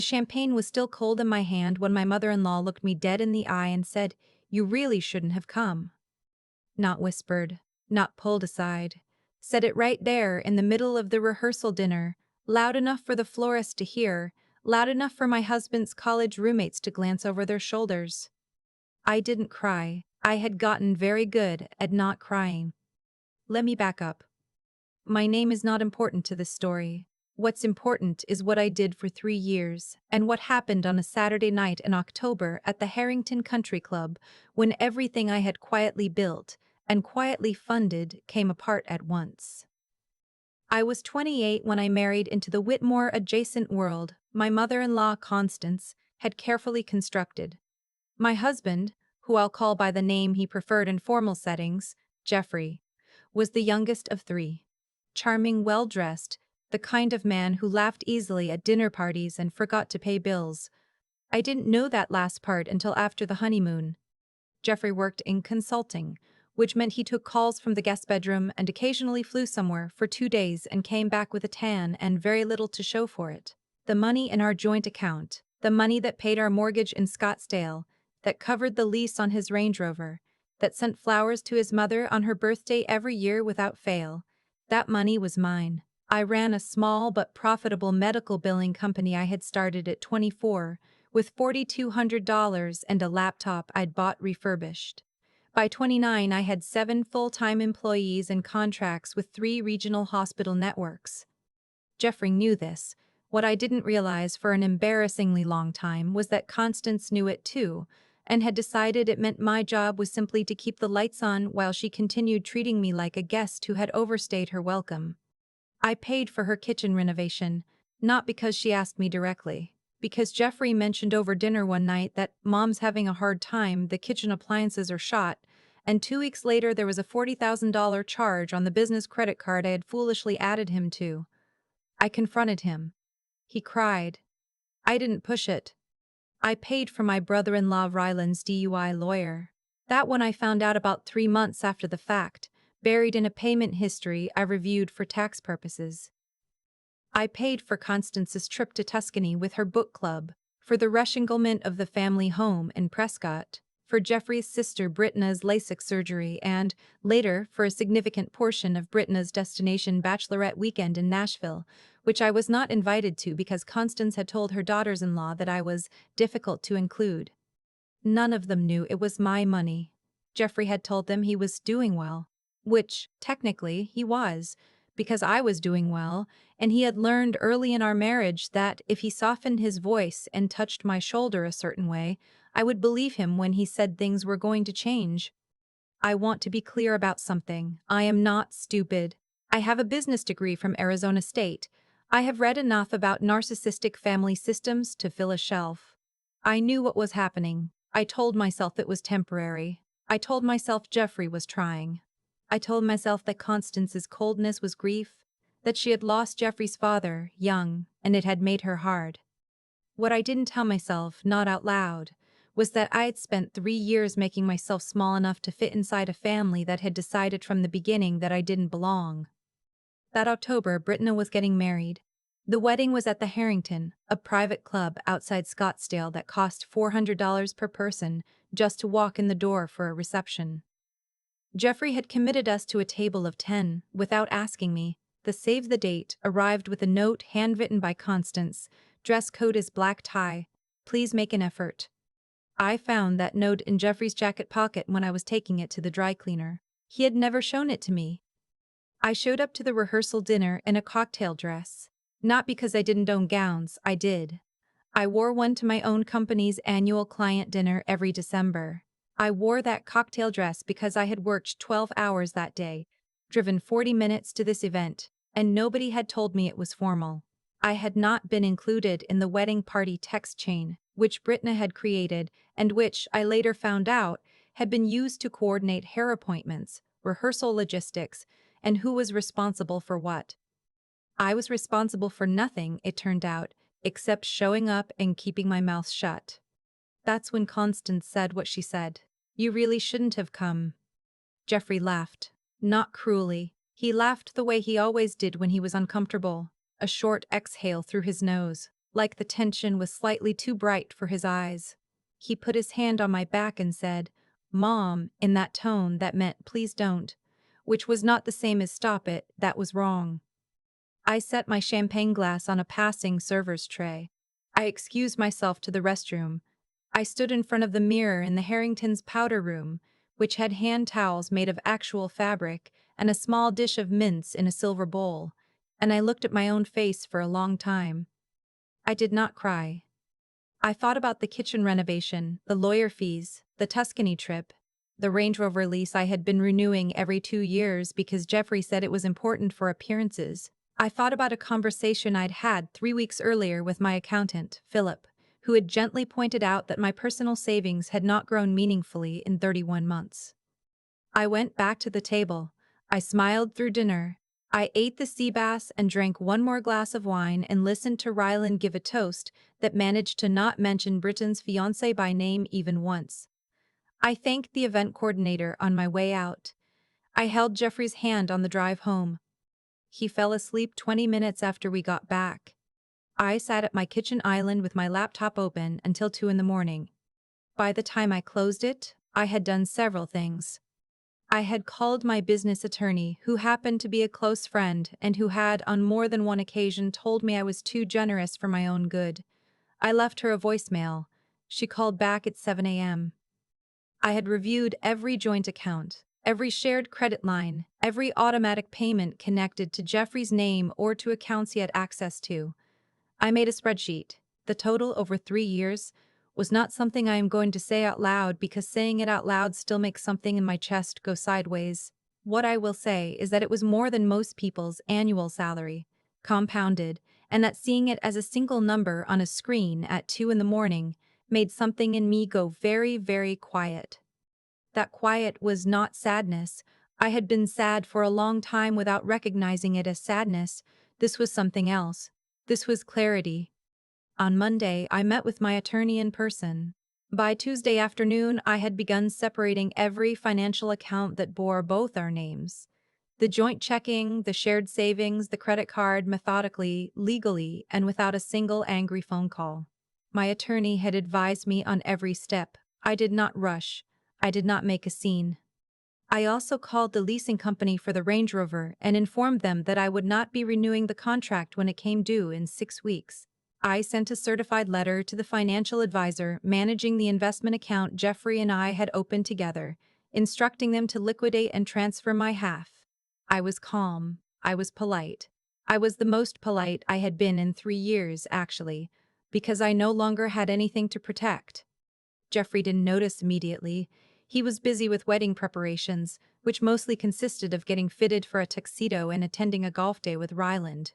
Champagne was still cold in my hand when my mother-in-law looked me dead in the eye and said, "You really shouldn't have come." Not whispered, not pulled aside. Said it right there in the middle of the rehearsal dinner, loud enough for the florist to hear, loud enough for my husband's college roommates to glance over their shoulders. I didn't cry. I had gotten very good at not crying. Let me back up. My name is not important to this story. What's important is what I did for 3 years, and what happened on a Saturday night in October at the Harrington Country Club, when everything I had quietly built and quietly funded came apart at once. I was 28 when I married into the Whitmore-adjacent world my mother-in-law, Constance, had carefully constructed. My husband, who I'll call by the name he preferred in formal settings, Jeffrey, was the youngest of three. Charming, well-dressed, the kind of man who laughed easily at dinner parties and forgot to pay bills. I didn't know that last part until after the honeymoon. Jeffrey worked in consulting, which meant he took calls from the guest bedroom and occasionally flew somewhere for 2 days and came back with a tan and very little to show for it. The money in our joint account, the money that paid our mortgage in Scottsdale, that covered the lease on his Range Rover, that sent flowers to his mother on her birthday every year without fail, that money was mine. I ran a small but profitable medical billing company I had started at 24, with $4,200 and a laptop I'd bought refurbished. By 29, I had 7 full-time employees and contracts with 3 regional hospital networks. Jeffrey knew this. What I didn't realize for an embarrassingly long time was that Constance knew it too, and had decided it meant my job was simply to keep the lights on while she continued treating me like a guest who had overstayed her welcome. I paid for her kitchen renovation, not because she asked me directly, because Jeffrey mentioned over dinner one night that Mom's having a hard time, the kitchen appliances are shot, and 2 weeks later there was a $40,000 charge on the business credit card I had foolishly added him to. I confronted him. He cried. I didn't push it. I paid for my brother-in-law Ryland's DUI lawyer. That one I found out about 3 months after the fact, buried in a payment history I reviewed for tax purposes. I paid for Constance's trip to Tuscany with her book club, for the reshinglement of the family home in Prescott, for Jeffrey's sister Brittna's LASIK surgery and, later, for a significant portion of Brittna's destination bachelorette weekend in Nashville, which I was not invited to because Constance had told her daughters-in-law that I was difficult to include. None of them knew it was my money. Jeffrey had told them he was doing well, which, technically, he was, because I was doing well, and he had learned early in our marriage that if he softened his voice and touched my shoulder a certain way, I would believe him when he said things were going to change. I want to be clear about something. I am not stupid. I have a business degree from Arizona State. I have read enough about narcissistic family systems to fill a shelf. I knew what was happening. I told myself it was temporary. I told myself Jeffrey was trying. I told myself that Constance's coldness was grief, that she had lost Jeffrey's father, young, and it had made her hard. What I didn't tell myself, not out loud, was that I had spent 3 years making myself small enough to fit inside a family that had decided from the beginning that I didn't belong. That October, Brittna was getting married. The wedding was at the Harrington, a private club outside Scottsdale that cost $400 per person just to walk in the door for a reception. Jeffrey had committed us to a table of 10 without asking me. The save the date arrived with a note handwritten by Constance. Dress code is black tie. Please make an effort. I found that note in Jeffrey's jacket pocket when I was taking it to the dry cleaner. He had never shown it to me. I showed up to the rehearsal dinner in a cocktail dress. Not because I didn't own gowns, I did. I wore one to my own company's annual client dinner every December. I wore that cocktail dress because I had worked 12 hours that day, driven 40 minutes to this event, and nobody had told me it was formal. I had not been included in the wedding party text chain, which Brittna had created and which, I later found out, had been used to coordinate hair appointments, rehearsal logistics, and who was responsible for what. I was responsible for nothing, it turned out, except showing up and keeping my mouth shut. That's when Constance said what she said. You really shouldn't have come. Jeffrey laughed. Not cruelly. He laughed the way he always did when he was uncomfortable. A short exhale through his nose. like the tension was slightly too bright for his eyes. He put his hand on my back and said, "Mom," in that tone that meant "please don't," which was not the same as "stop it, that was wrong." I set my champagne glass on a passing server's tray. I excused myself to the restroom. I stood in front of the mirror in the Harrington's powder room, which had hand towels made of actual fabric and a small dish of mints in a silver bowl, and I looked at my own face for a long time. I did not cry. I thought about the kitchen renovation, the lawyer fees, the Tuscany trip, the Range Rover lease I had been renewing every 2 years because Jeffrey said it was important for appearances. I thought about a conversation I'd had 3 weeks earlier with my accountant, Philip, who had gently pointed out that my personal savings had not grown meaningfully in 31 months. I went back to the table. I smiled through dinner. I ate the sea bass and drank one more glass of wine and listened to Rylan give a toast that managed to not mention Britain's fiancé by name even once. I thanked the event coordinator on my way out. I held Jeffrey's hand on the drive home. He fell asleep 20 minutes after we got back. I sat at my kitchen island with my laptop open until 2 in the morning. By the time I closed it, I had done several things. I had called my business attorney, who happened to be a close friend and who had on more than one occasion told me I was too generous for my own good. I left her a voicemail. She called back at 7 a.m. I had reviewed every joint account, every shared credit line, every automatic payment connected to Jeffrey's name or to accounts he had access to. I made a spreadsheet. The total over 3 years was not something I am going to say out loud because saying it out loud still makes something in my chest go sideways. What I will say is that it was more than most people's annual salary, compounded, and that seeing it as a single number on a screen at 2 in the morning made something in me go very, very quiet. That quiet was not sadness. I had been sad for a long time without recognizing it as sadness. This was something else. This was clarity. On Monday, I met with my attorney in person. By Tuesday afternoon, I had begun separating every financial account that bore both our names. The joint checking, the shared savings, the credit card, methodically, legally, and without a single angry phone call. My attorney had advised me on every step. I did not rush. I did not make a scene. I also called the leasing company for the Range Rover and informed them that I would not be renewing the contract when it came due in 6 weeks. I sent a certified letter to the financial advisor managing the investment account Jeffrey and I had opened together, instructing them to liquidate and transfer my half. I was calm. I was polite. I was the most polite I had been in 3 years, actually, because I no longer had anything to protect. Jeffrey didn't notice immediately. He was busy with wedding preparations, which mostly consisted of getting fitted for a tuxedo and attending a golf day with Ryland.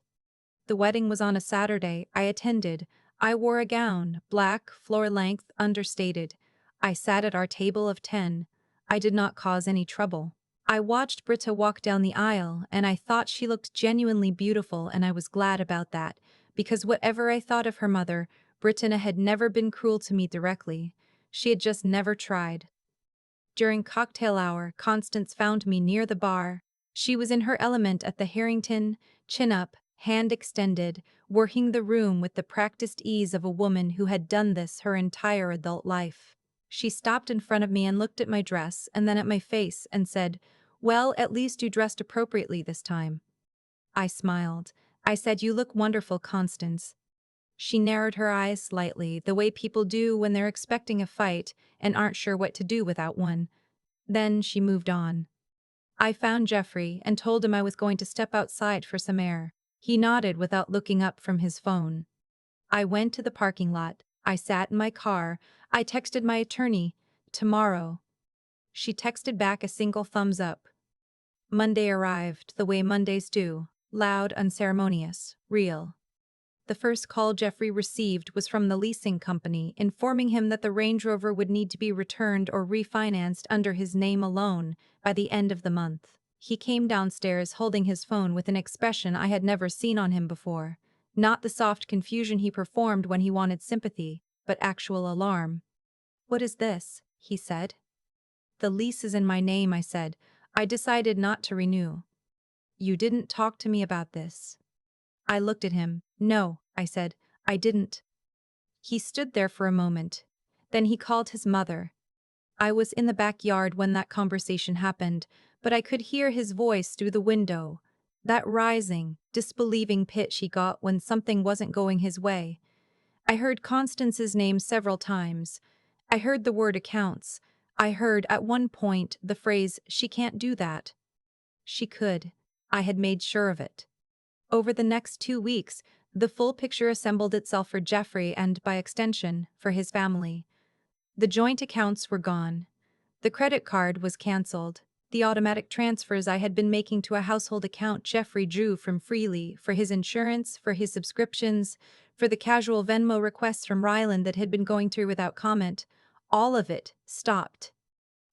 The wedding was on a Saturday. I attended. I wore a gown, black, floor-length, understated. I sat at our table of 10. I did not cause any trouble. I watched Britta walk down the aisle, and I thought she looked genuinely beautiful, and I was glad about that, because whatever I thought of her mother, Britta had never been cruel to me directly. She had just never tried. During cocktail hour, Constance found me near the bar. She was in her element at the Harrington, chin up, hand extended, working the room with the practiced ease of a woman who had done this her entire adult life. She stopped in front of me and looked at my dress and then at my face and said, "Well, at least you dressed appropriately this time." I smiled. I said, "You look wonderful, Constance." She narrowed her eyes slightly, the way people do when they're expecting a fight and aren't sure what to do without one. Then she moved on. I found Jeffrey and told him I was going to step outside for some air. He nodded without looking up from his phone. I went to the parking lot. I sat in my car. I texted my attorney, "Tomorrow." She texted back a single thumbs up. Monday arrived, the way Mondays do, loud, unceremonious, real. The first call Jeffrey received was from the leasing company, informing him that the Range Rover would need to be returned or refinanced under his name alone by the end of the month. He came downstairs holding his phone with an expression I had never seen on him before. Not the soft confusion he performed when he wanted sympathy, but actual alarm. "What is this?" he said. "The lease is in my name," I said. "I decided not to renew." "You didn't talk to me about this." I looked at him. "No," I said, I didn't. He stood there for a moment. Then he called his mother. I was in the backyard when that conversation happened, but I could hear his voice through the window. That rising, disbelieving pitch he got when something wasn't going his way. I heard Constance's name several times. I heard the word accounts. I heard, at one point, the phrase, "She can't do that." She could. I had made sure of it. Over the next 2 weeks, the full picture assembled itself for Jeffrey and, by extension, for his family. The joint accounts were gone. The credit card was cancelled. The automatic transfers I had been making to a household account Jeffrey drew from freely, for his insurance, for his subscriptions, for the casual Venmo requests from Ryland that had been going through without comment, all of it stopped.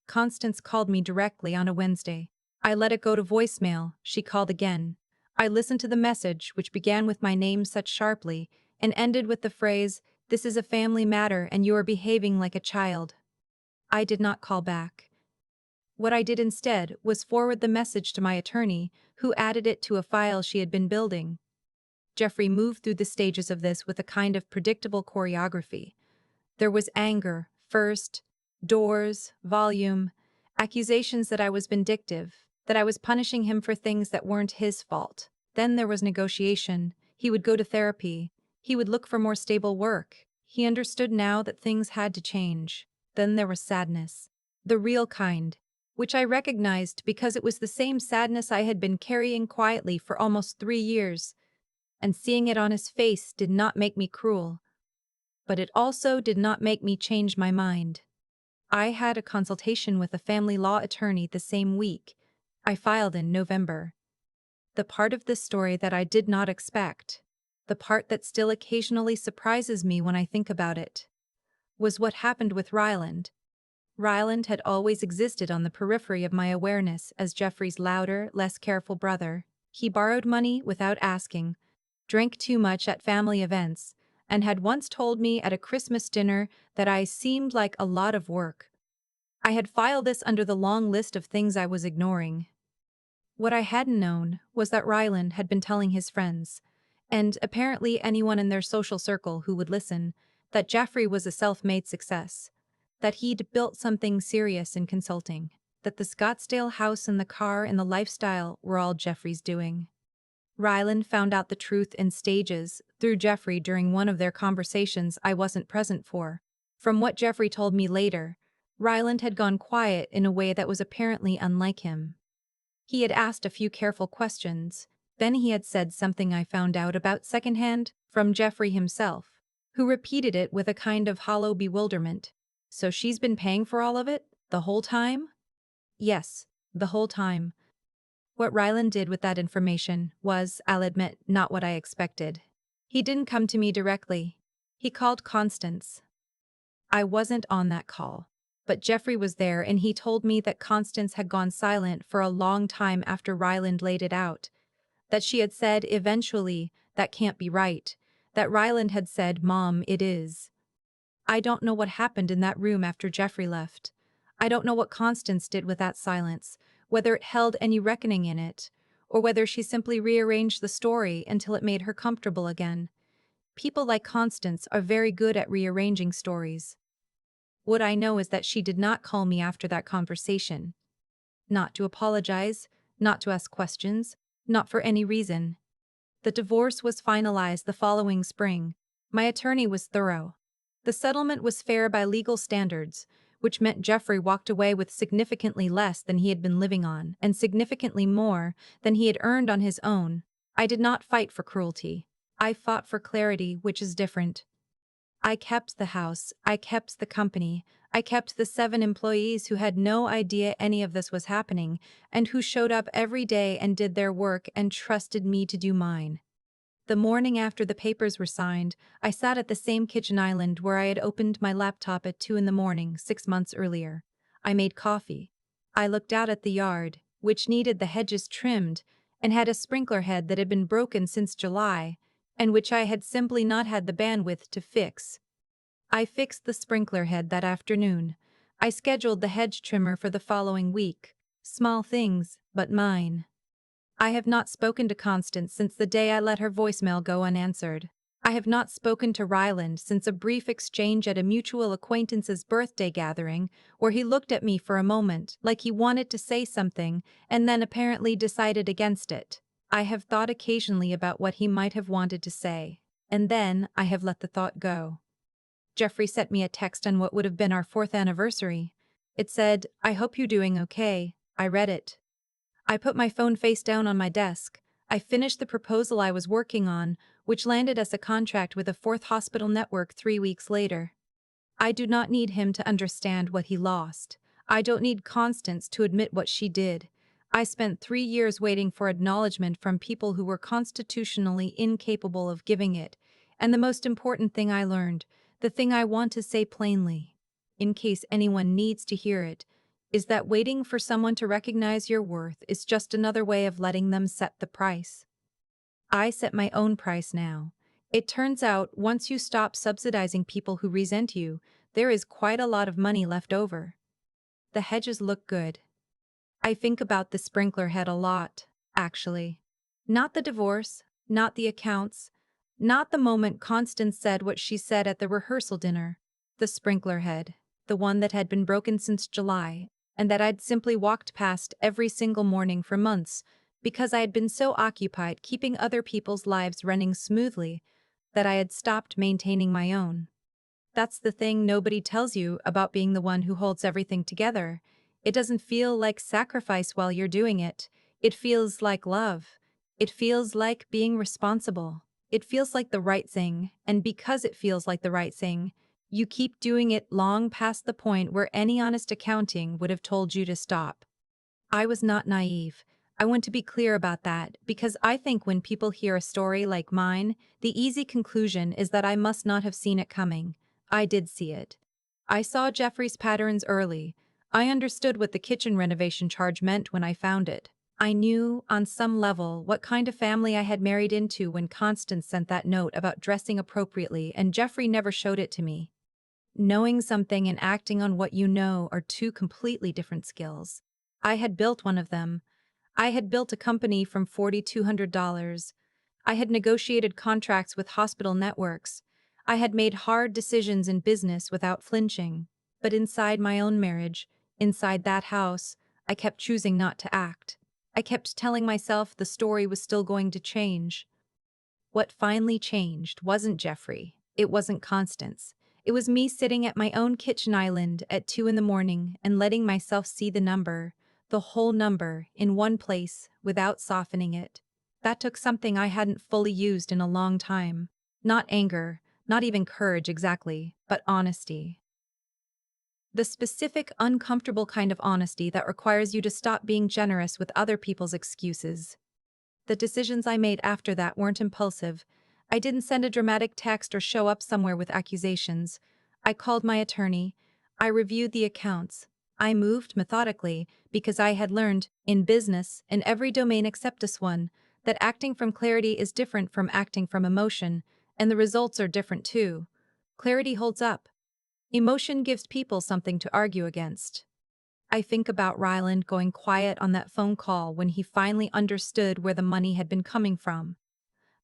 Constance called me directly on a Wednesday. I let it go to voicemail. She called again. I listened to the message, which began with my name such sharply, and ended with the phrase, "This is a family matter and you are behaving like a child." I did not call back. What I did instead was forward the message to my attorney, who added it to a file she had been building. Jeffrey moved through the stages of this with a kind of predictable choreography. There was anger, first, doors, volume, accusations that I was vindictive, that I was punishing him for things that weren't his fault. Then there was negotiation. He would go to therapy. He would look for more stable work. He understood now that things had to change. Then there was sadness. The real kind, which I recognized because it was the same sadness I had been carrying quietly for almost 3 years. And seeing it on his face did not make me cruel. But it also did not make me change my mind. I had a consultation with a family law attorney the same week. I filed in November. The part of this story that I did not expect, the part that still occasionally surprises me when I think about it, was what happened with Ryland. Ryland had always existed on the periphery of my awareness as Jeffrey's louder, less careful brother. He borrowed money without asking, drank too much at family events, and had once told me at a Christmas dinner that I seemed like a lot of work. I had filed this under the long list of things I was ignoring. What I hadn't known was that Ryland had been telling his friends, and apparently anyone in their social circle who would listen, that Jeffrey was a self-made success, that he'd built something serious in consulting, that the Scottsdale house and the car and the lifestyle were all Jeffrey's doing. Ryland found out the truth in stages through Jeffrey during one of their conversations I wasn't present for. From what Jeffrey told me later, Ryland had gone quiet in a way that was apparently unlike him. He had asked a few careful questions, then he had said something I found out about secondhand from Jeffrey himself, who repeated it with a kind of hollow bewilderment. "So she's been paying for all of it? The whole time?" "Yes, the whole time." What Ryland did with that information was, I'll admit, not what I expected. He didn't come to me directly. He called Constance. I wasn't on that call, but Jeffrey was there and he told me that Constance had gone silent for a long time after Ryland laid it out, that she had said eventually, "That can't be right," that Ryland had said, "Mom, it is." I don't know what happened in that room after Jeffrey left. I don't know what Constance did with that silence, whether it held any reckoning in it, or whether she simply rearranged the story until it made her comfortable again. People like Constance are very good at rearranging stories. What I know is that she did not call me after that conversation. Not to apologize, not to ask questions, not for any reason. The divorce was finalized the following spring. My attorney was thorough. The settlement was fair by legal standards, which meant Jeffrey walked away with significantly less than he had been living on, and significantly more than he had earned on his own. I did not fight for cruelty. I fought for clarity, which is different. I kept the house, I kept the company, I kept the 7 employees who had no idea any of this was happening, and who showed up every day and did their work and trusted me to do mine. The morning after the papers were signed, I sat at the same kitchen island where I had opened my laptop at 2 in the morning 6 months earlier. I made coffee. I looked out at the yard, which needed the hedges trimmed, and had a sprinkler head that had been broken since July, and which I had simply not had the bandwidth to fix. I fixed the sprinkler head that afternoon. I scheduled the hedge trimmer for the following week. Small things, but mine. I have not spoken to Constance since the day I let her voicemail go unanswered. I have not spoken to Ryland since a brief exchange at a mutual acquaintance's birthday gathering, where he looked at me for a moment like he wanted to say something and then apparently decided against it. I have thought occasionally about what he might have wanted to say, and then I have let the thought go. Jeffrey sent me a text on what would have been our 4th anniversary. It said, "I hope you're doing okay." I read it. I put my phone face down on my desk. I finished the proposal I was working on, which landed us a contract with a 4th hospital network 3 weeks later. I do not need him to understand what he lost. I don't need Constance to admit what she did. I spent 3 years waiting for acknowledgement from people who were constitutionally incapable of giving it. And the most important thing I learned, the thing I want to say plainly, in case anyone needs to hear it, is that waiting for someone to recognize your worth is just another way of letting them set the price. I set my own price now. It turns out, once you stop subsidizing people who resent you, there is quite a lot of money left over. The hedges look good. I think about the sprinkler head a lot, actually. Not the divorce, not the accounts, not the moment Constance said what she said at the rehearsal dinner. The sprinkler head, the one that had been broken since July, and that I'd simply walked past every single morning for months, because I had been so occupied keeping other people's lives running smoothly that I had stopped maintaining my own. That's the thing nobody tells you about being the one who holds everything together. It doesn't feel like sacrifice while you're doing it. It feels like love. It feels like being responsible. It feels like the right thing, and because it feels like the right thing, you keep doing it long past the point where any honest accounting would have told you to stop. I was not naive. I want to be clear about that, because I think when people hear a story like mine, the easy conclusion is that I must not have seen it coming. I did see it. I saw Jeffrey's patterns early. I understood what the kitchen renovation charge meant when I found it. I knew, on some level, what kind of family I had married into when Constance sent that note about dressing appropriately, and Jeffrey never showed it to me. Knowing something and acting on what you know are two completely different skills. I had built one of them. I had built a company from $4,200. I had negotiated contracts with hospital networks. I had made hard decisions in business without flinching. But inside my own marriage, inside that house, I kept choosing not to act. I kept telling myself the story was still going to change. What finally changed wasn't Jeffrey. It wasn't Constance. It was me sitting at my own kitchen island at 2 in the morning and letting myself see the whole number, in one place, without softening it. That took something I hadn't fully used in a long time. Not anger, not even courage exactly, but honesty. The specific, uncomfortable kind of honesty that requires you to stop being generous with other people's excuses. The decisions I made after that weren't impulsive. I didn't send a dramatic text or show up somewhere with accusations. I called my attorney. I reviewed the accounts. I moved methodically because I had learned, in business, in every domain except this one, that acting from clarity is different from acting from emotion, and the results are different too. Clarity holds up. Emotion gives people something to argue against. I think about Ryland going quiet on that phone call when he finally understood where the money had been coming from.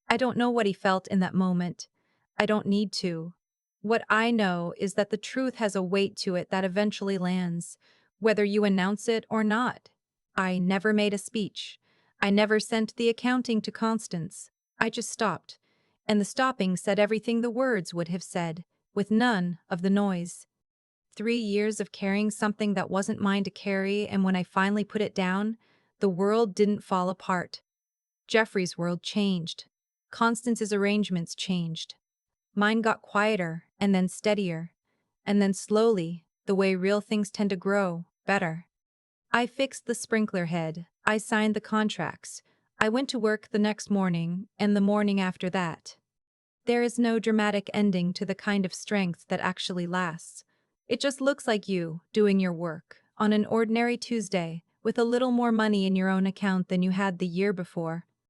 I don't know what he felt in that moment. I don't need to. What I know is that the truth has a weight to it that eventually lands, whether you announce it or not. I never made a speech. I never sent the accounting to Constance. I just stopped. And the stopping said everything the words would have said, with none of the noise. 3 years of carrying something that wasn't mine to carry, and when I finally put it down, the world didn't fall apart. Jeffrey's world changed. Constance's arrangements changed. Mine got quieter, and then steadier. And then slowly, the way real things tend to grow, better. I fixed the sprinkler head. I signed the contracts. I went to work the next morning, and the morning after that. There is no dramatic ending to the kind of strength that actually lasts. It just looks like you, doing your work, on an ordinary Tuesday, with a little more money in your own account than you had the year before,